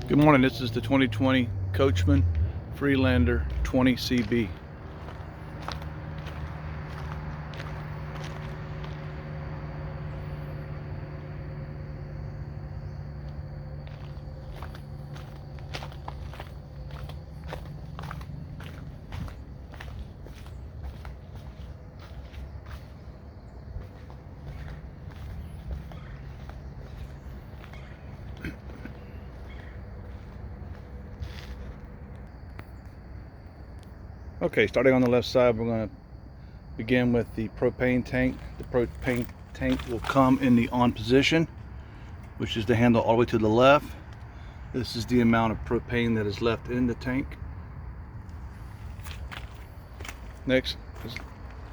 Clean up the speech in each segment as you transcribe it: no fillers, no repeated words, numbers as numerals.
Good morning, this is the 2020 Coachman Freelander 20CB. Okay, starting on the left side, we're going to begin with the propane tank. The propane tank will come in the on position, which is the handle all the way to the left. This is the amount of propane that is left in the tank. Next is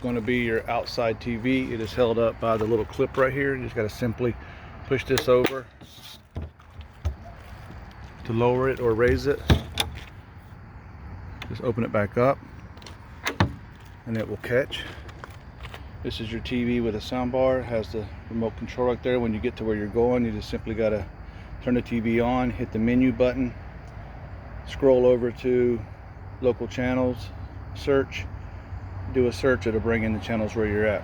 going to be your outside TV. It is held up by the little clip right here. You just got to simply push this over to lower it or raise it. Just open it back up and it will catch. This is your TV with a sound bar. It has the remote control right there. When you get to where you're going, you just simply got to turn the TV on, hit the menu button, scroll over to local channels, search, do a search. It'll bring in the channels where you're at.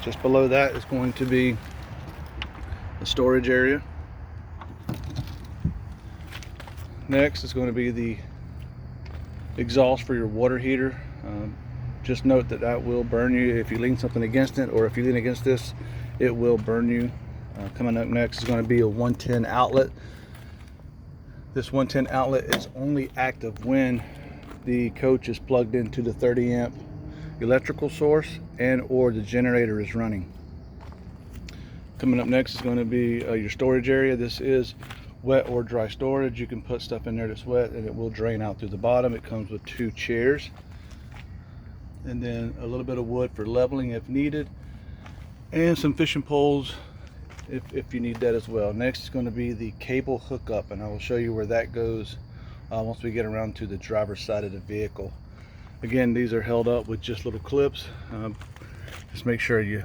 Just below that is going to be the storage area. Next is going to be the exhaust for your water heater. Just note that that will burn you if you lean something against it, or if you lean against this, it will burn you. Coming up next is going to be a 110 outlet. This 110 outlet is only active when the coach is plugged into the 30 amp electrical source and or the generator is running. Coming up next is going to be your storage area. This is wet or dry storage. You can put stuff in there that's wet and it will drain out through the bottom. It comes with 2 chairs and then a little bit of wood for leveling if needed, and some fishing poles if you need that as well. Next is going to be the cable hookup, and I will show you where that goes once we get around to the driver's side of the vehicle. Again, these are held up with just little clips. Just make sure you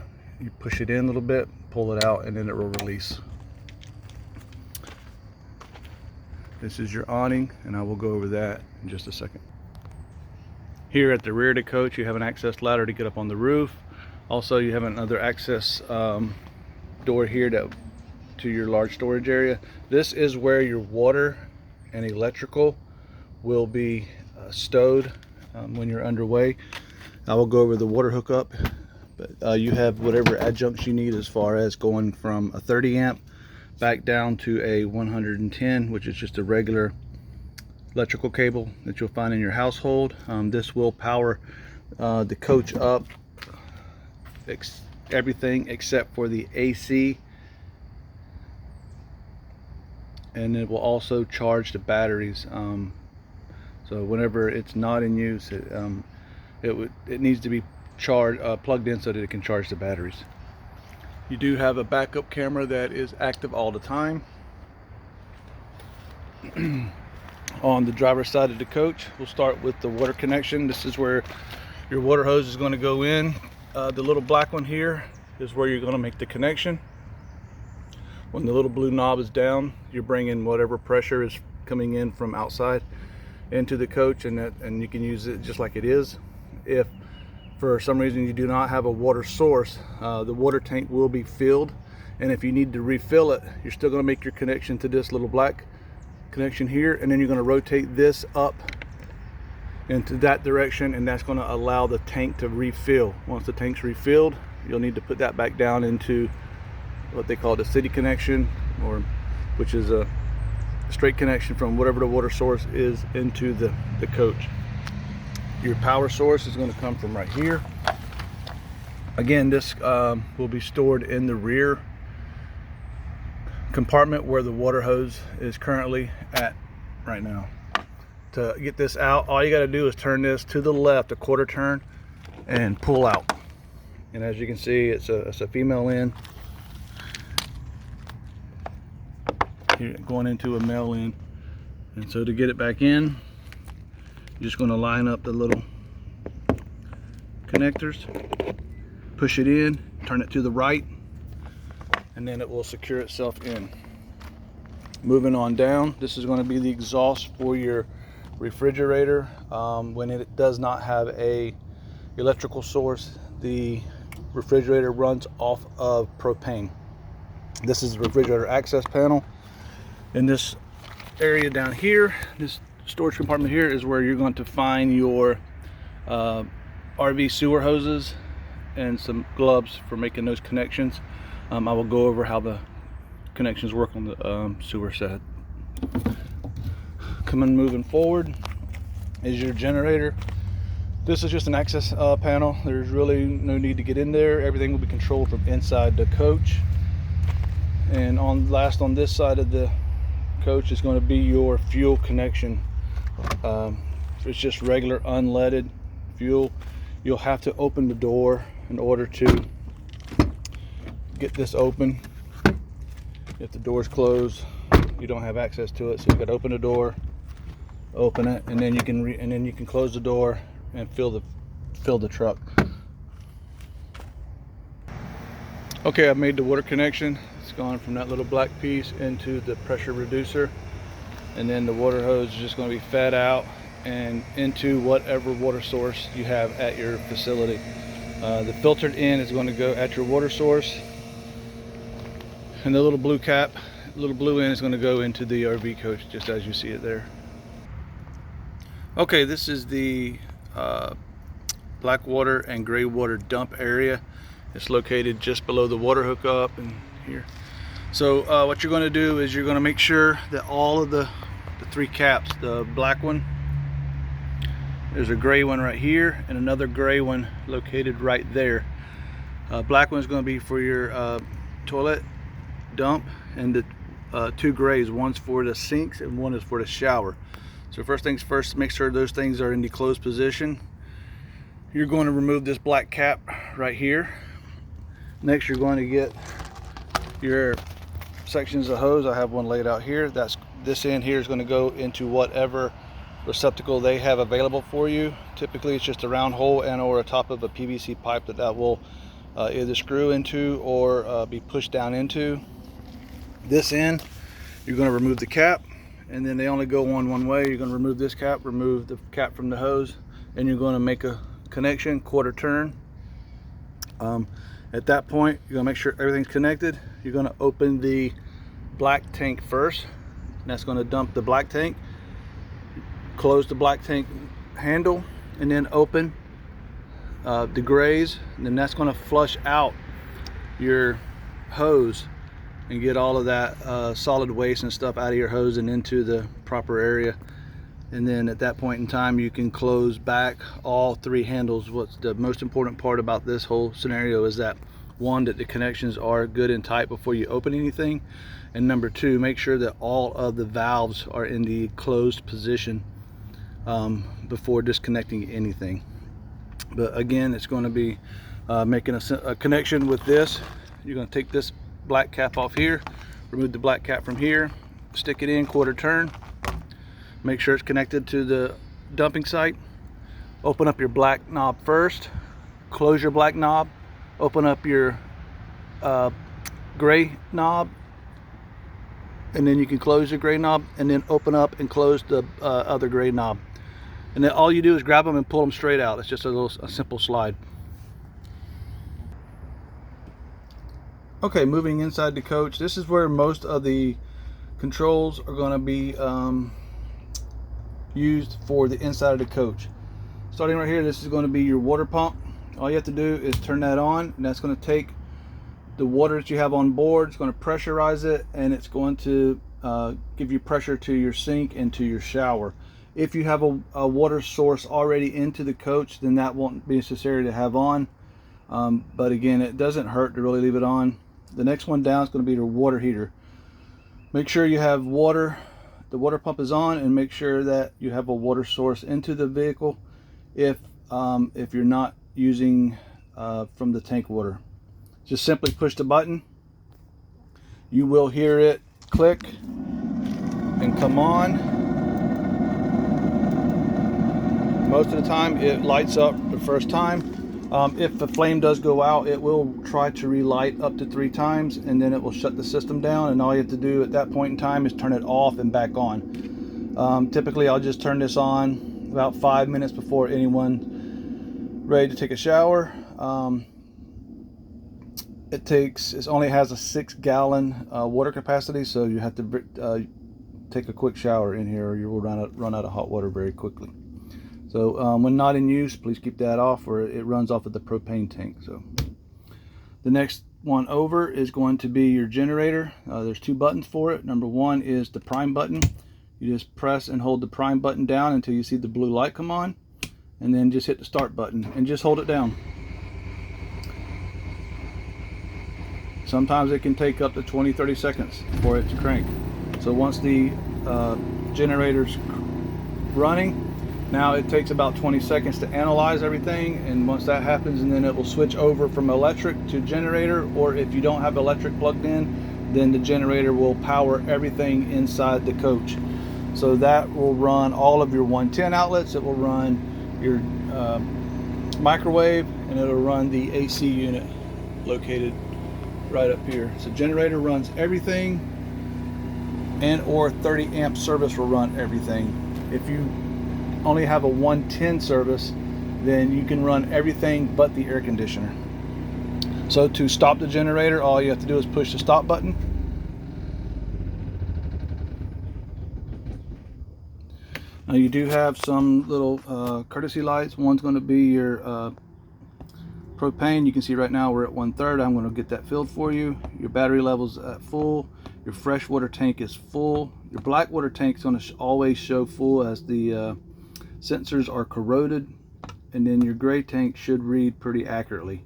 push it in a little bit, pull it out, and then it will release. This is your awning, and I will go over that in just a second. Here at the rear of the coach, you have an access ladder to get up on the roof. Also, you have another access door here to your large storage area. This is where your water and electrical will be stowed when you're underway. I will go over the water hookup, but you have whatever adjuncts you need as far as going from a 30 amp back down to a 110, which is just a regular electrical cable that you'll find in your household. This will power the coach up, everything except for the AC, and it will also charge the batteries. So whenever it's not in use, it needs to be plugged in so that it can charge the batteries. You do have a backup camera that is active all the time. On the driver's side of the coach, we'll start with the water connection. This is where your water hose is going to go in. The little black one here is where you're going to make the connection. When the little blue knob is down, you're bringing whatever pressure is coming in from outside into the coach, and you can use it just like it is. If for some reason you do not have a water source, the water tank will be filled, and if you need to refill it, you're still going to make your connection to this little black connection here, and then you're going to rotate this up into that direction, and that's going to allow the tank to refill. Once the tank's refilled, you'll need to put that back down into what they call the city connection, or which is a straight connection from whatever the water source is into the coach. Your power source is going to come from right here. Again, this will be stored in the rear compartment where the water hose is currently at right now. To get this out, all you got to do is turn this to the left a quarter turn and pull out. And as you can see, it's a female end here going into a male end. And so to get it back in, you're just going to line up the little connectors, push it in, turn it to the right, and then it will secure itself in. Moving on down, this is going to be the exhaust for your refrigerator. When it does not have a electrical source, the refrigerator runs off of propane. This is the refrigerator access panel. In this area down here, this storage compartment here, is where you're going to find your RV sewer hoses and some gloves for making those connections. I will go over how the connections work on the sewer set. Moving forward is your generator. This is just an access panel. There's really no need to get in there. Everything will be controlled from inside the coach. And on this side of the coach is going to be your fuel connection. It's just regular unleaded fuel. You'll have to open the door in order to get this open. If the door's closed, you don't have access to it, so you got to open the door, open it, and then you can close the door and fill the truck. Okay, I've made the water connection. It's gone from that little black piece into the pressure reducer, and then the water hose is just going to be fed out and into whatever water source you have at your facility. The filtered end is going to go at your water source, and the little blue end is going to go into the RV coach, just as you see it there. Okay, this is the black water and gray water dump area. It's located just below the water hookup and here. So what you're going to do is you're going to make sure that all of the three caps, the black one, there's a gray one right here and another gray one located right there. Black one is going to be for your toilet dump, and the two grays, one's for the sinks and one is for the shower. So first things first, make sure those things are in the closed position. You're going to remove this black cap right here. Next, you're going to get your sections of hose. I have one laid out here. This end here is going to go into whatever receptacle they have available for you. Typically it's just a round hole and or a top of a PVC pipe that will either screw into or be pushed down into. This end, you're going to remove the cap, and then they only go on one way. You're going to remove this cap, remove the cap from the hose, and you're going to make a connection, quarter turn. At that point, you're going to make sure everything's connected. You're going to open the black tank first, and that's going to dump the black tank. Close the black tank handle, and then open the grays, and then that's going to flush out your hose and get all of that solid waste and stuff out of your hose and into the proper area. And then at that point in time, you can close back all three handles. What's the most important part about this whole scenario is that, one, that the connections are good and tight before you open anything, and number two, make sure that all of the valves are in the closed position before disconnecting anything. But again, it's going to be making a connection with this. You're going to take this black cap off here, remove the black cap from here, stick it in, quarter turn, make sure it's connected to the dumping site. Open up your black knob first, close your black knob, open up your gray knob, and then you can close your gray knob, and then open up and close the other gray knob. And then all you do is grab them and pull them straight out. It's just a simple slide. Okay, moving inside the coach, this is where most of the controls are going to be used for the inside of the coach. Starting right here, this is going to be your water pump. All you have to do is turn that on, and that's going to take the water that you have on board, it's going to pressurize it, and it's going to give you pressure to your sink and to your shower. If you have a water source already into the coach, then that won't be necessary to have on. But again, it doesn't hurt to really leave it on. The next one down is going to be your water heater. Make sure you have water, the water pump is on, and make sure that you have a water source into the vehicle if you're not using from the tank water. Just simply push the button. You will hear it click and come on. Most of the time it lights up the first time. If the flame does go out, it will try to relight up to 3 times, and then it will shut the system down, and all you have to do at that point in time is turn it off and back on. Typically I'll just turn this on about 5 minutes before anyone ready to take a shower. It only has a 6-gallon water capacity, so you have to take a quick shower in here or you will run out of hot water very quickly. So when not in use, please keep that off, or it runs off of the propane tank. So the next one over is going to be your generator. There's 2 buttons for it. Number 1 is the prime button. You just press and hold the prime button down until you see the blue light come on, and then just hit the start button and just hold it down. Sometimes it can take up to 20-30 seconds for it to crank. So once the generator's running, now it takes about 20 seconds to analyze everything, and once that happens, and then it will switch over from electric to generator, or if you don't have electric plugged in, then the generator will power everything inside the coach. So that will run all of your 110 outlets, it will run your microwave, and it'll run the AC unit located right up here. So generator runs everything, and or 30 amp service will run everything. If you only have a 110 service, then you can run everything but the air conditioner. So to stop the generator, all you have to do is push the stop button. Now you do have some little courtesy lights. One's going to be your propane. You can see right now we're at 1/3. I'm going to get that filled for you. Your battery level's at full. Your freshwater tank is full. Your blackwater tank is going to always show full, as the sensors are corroded, and then your gray tank should read pretty accurately.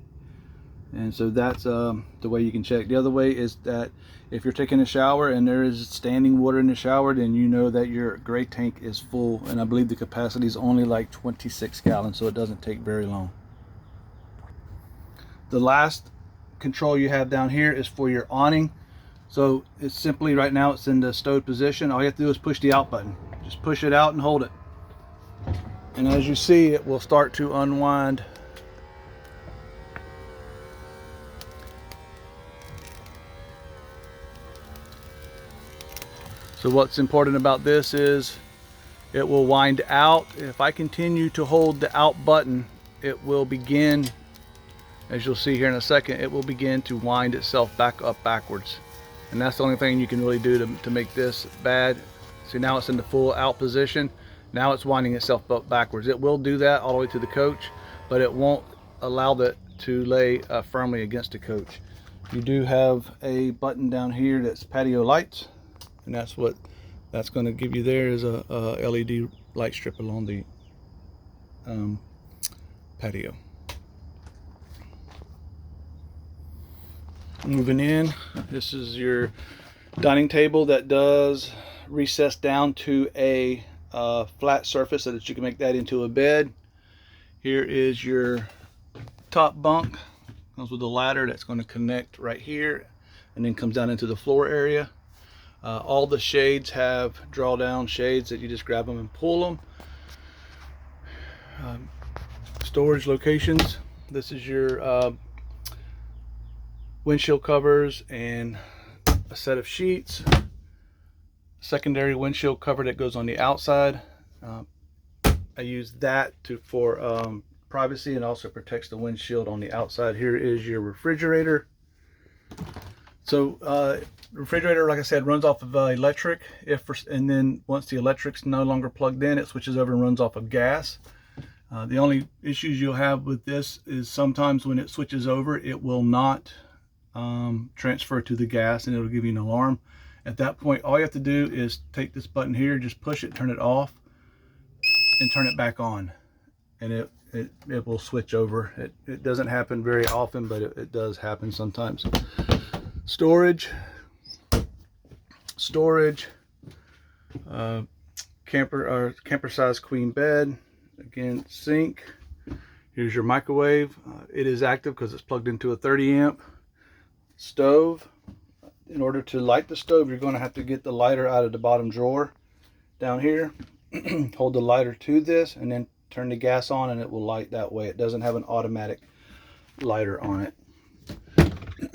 And so that's the way you can check. The other way is that if you're taking a shower and there is standing water in the shower, then you know that your gray tank is full, and I believe the capacity is only like 26 gallons, so it doesn't take very long. The last control you have down here is for your awning. So it's simply, right now it's in the stowed position. All you have to do is push the out button. Just push it out and hold it. And as you see, it will start to unwind. So what's important about this is it will wind out. If I continue to hold the out button, it will begin, as you'll see here in a second, it will begin to wind itself back up backwards. And that's the only thing you can really do to make this bad. See, now it's in the full out position. Now it's winding itself up backwards. It will do that all the way to the coach, but it won't allow it to lay firmly against the coach. You do have a button down here that's patio lights, and that's what that's going to give you. There is a LED light strip along the patio. Moving in, this is your dining table that does recess down to a flat surface so that you can make that into a bed. Here is your top bunk. Comes with a ladder that's going to connect right here and then comes down into the floor area. All the shades have draw down shades that you just grab them and pull them. Storage locations. This is your windshield covers and a set of sheets. Secondary windshield cover that goes on the outside. I use that for privacy, and also protects the windshield on the outside. Here is your refrigerator. So refrigerator, like I said, runs off of electric. And then once the electric's no longer plugged in, it switches over and runs off of gas. The only issues you'll have with this is sometimes when it switches over, it will not transfer to the gas, and it'll give you an alarm. At that point, all you have to do is take this button here, just push it, turn it off, and turn it back on, and it will switch over. It doesn't happen very often, but it does happen sometimes. Storage, camper size queen bed. Again, sink. Here's your microwave. It is active because it's plugged into a 30 amp. Stove. In order to light the stove, you're going to have to get the lighter out of the bottom drawer down here. Hold the lighter to this and then turn the gas on, and it will light that way. It doesn't have an automatic lighter on it.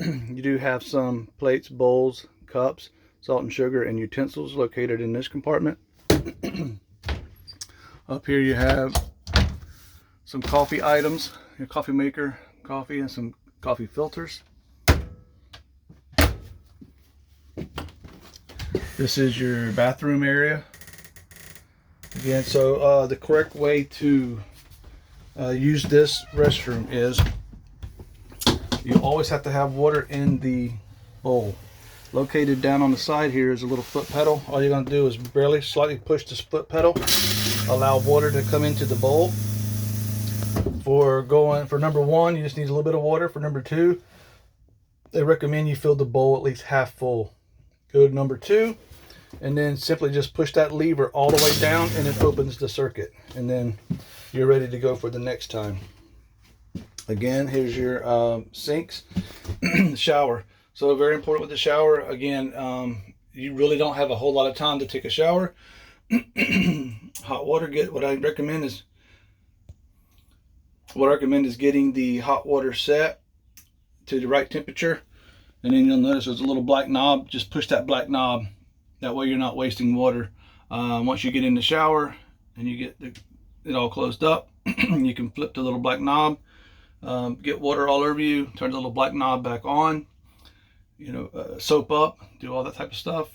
You do have some plates, bowls, cups, salt and sugar, and utensils located in this compartment. Up here you have some coffee items, your coffee maker, coffee, and some coffee filters. This is your bathroom area. Again, so the correct way to use this restroom is you always have to have water in the bowl. Located down on the side here is a little foot pedal. All you're going to do is barely slightly push this foot pedal, allow water to come into the bowl. For number one, you just need a little bit of water. For number two, they recommend you fill the bowl at least half full. Go to number two, and then simply just push that lever all the way down, and it opens the circuit, and then you're ready to go for the next time. Again, here's your sinks, shower. So very important with the shower. Again, you really don't have a whole lot of time to take a shower. Hot water. What I recommend is getting the hot water set to the right temperature, and then you'll notice there's a little black knob. Just push that black knob. That way you're not wasting water. Once you get in the shower and you get it all closed up, you can flip the little black knob, get water all over you, turn the little black knob back on, soap up, do all that type of stuff.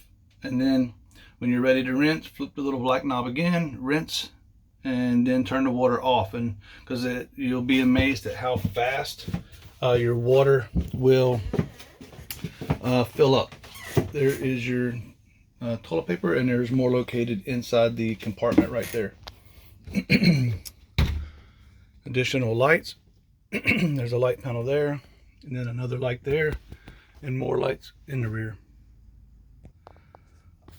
And then when you're ready to rinse, flip the little black knob again, rinse, and then turn the water off. And because you'll be amazed at how fast your water will fill up. There is your toilet paper, and there's more located inside the compartment right there. Additional lights. There's a light panel there, and then another light there, and more lights in the rear.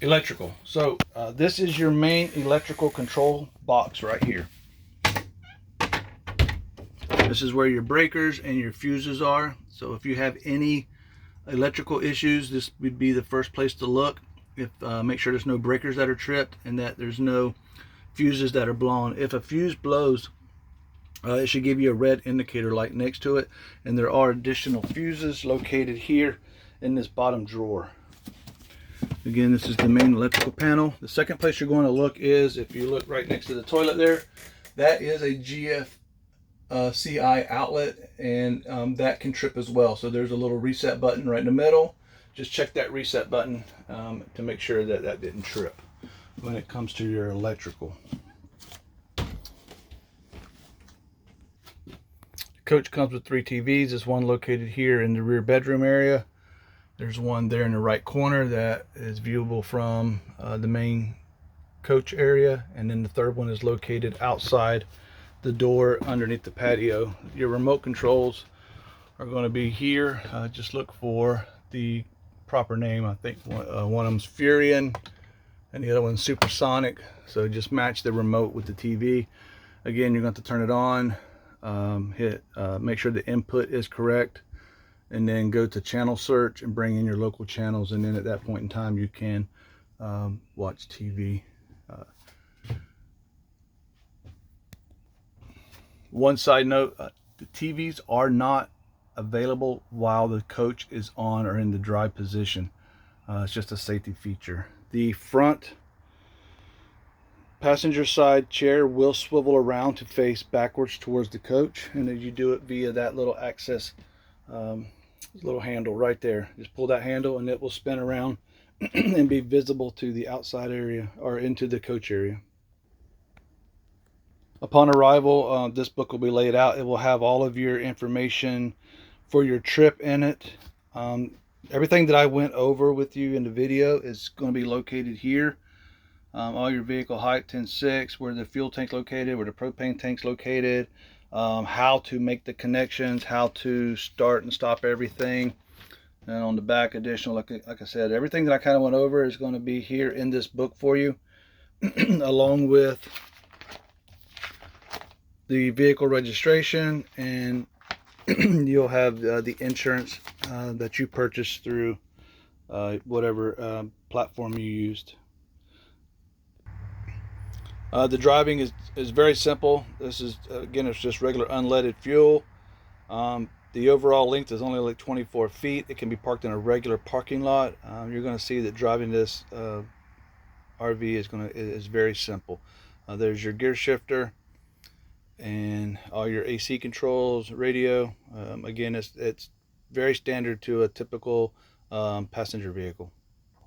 Electrical. So this is your main electrical control box right here. This is where your breakers and your fuses are. So if you have any electrical issues, this would be the first place to look. Make sure there's no breakers that are tripped and that there's no fuses that are blown. If a fuse blows, it should give you a red indicator light next to it, and there are additional fuses located here in this bottom drawer. Again, this is the main electrical panel. The second place you're going to look is, if you look right next to the toilet there, that is a GFCI outlet, and that can trip as well. So there's a little reset button right in the middle. Just check that reset button to make sure that that didn't trip when it comes to your electrical. The coach comes with 3 TVs. There's one located here in the rear bedroom area. There's one there in the right corner that is viewable from the main coach area. And then the third one is located outside the door underneath the patio. Your remote controls are going to be here. Just look for the proper name. I think one of them's Furion and the other one's Supersonic. So just match the remote with the TV. Again, you're going to have to turn it on, make sure the input is correct, and then go to channel search and bring in your local channels, and then at that point in time you can watch TV. One side note, the TVs are not available while the coach is on or in the drive position. It's just a safety feature. The front passenger side chair will swivel around to face backwards towards the coach, and then you do it via that little access little handle right there. Just pull that handle and it will spin around and be visible to the outside area or into the coach area. Upon arrival, this book will be laid out. It will have all of your information for your trip in it. Everything that I went over with you in the video is going to be located here. All your vehicle height, 10.6, where the fuel tank located, where the propane tank's located, how to make the connections, how to start and stop everything. And on the back, additional, like I said, everything that I kind of went over is going to be here in this book for you, along with the vehicle registration, and you'll have the insurance that you purchased through whatever platform you used. The driving is very simple. This is, again, it's just regular unleaded fuel. The overall length is only like 24 feet. It can be parked in a regular parking lot. You're going to see that driving this RV is very simple. There's your gear shifter and all your AC controls, radio. Again, it's very standard to a typical passenger vehicle.